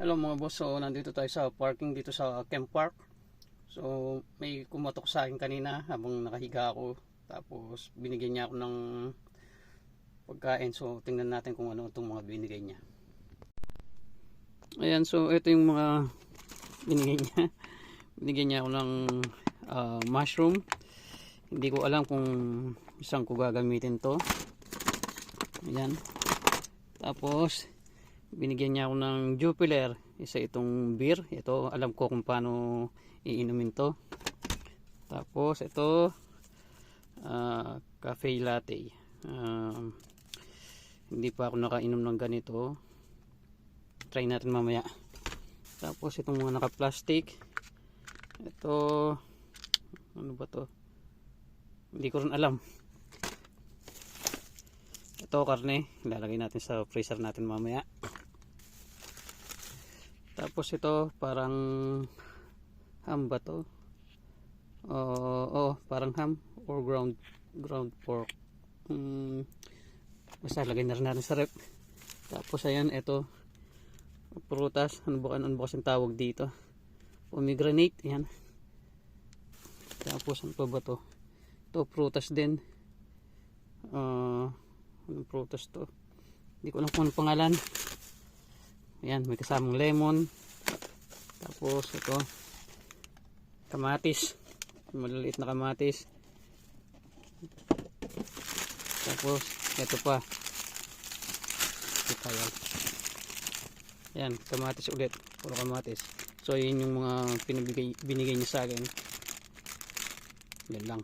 Hello mga boss, so nandito tayo sa parking dito sa Camp Park. So may kumatok sa akin kanina habang nakahiga ako. Tapos binigyan niya ako ng pagkain. So tingnan natin kung ano itong mga binigay niya. Ayan, so ito yung mga binigay niya. Binigyan niya ako ng mushroom. Hindi ko alam kung saan ko gagamitin to. Ayan. Tapos binigyan niya ako ng Jupiler, isa itong beer. Ito alam ko kung paano iinumin to. Tapos ito cafe latte. Hindi pa ako nakainom ng ganito. Try natin mamaya. Tapos itong mga naka plastic, ito ano ba to, hindi ko rin alam. Ito karne, ilalagay natin sa freezer natin mamaya. Tapos ito parang ham ba to? Parang ham or ground pork. Basta lagay na rin natin sa rep. Tapos ayan, ito prutas, ano ba kasing tawag dito? Pomegranate, yan. Tapos ano pa ba to? Ito prutas din. Anong prutas to? Hindi ko alam kung anong pangalan. Ayan, may kasamang lemon. Tapos ito kamatis, maliliit na kamatis. Tapos ito pa, ito yan, kamatis ulit, puro kamatis. So yun yung mga binigay niya sa akin. Yan lang.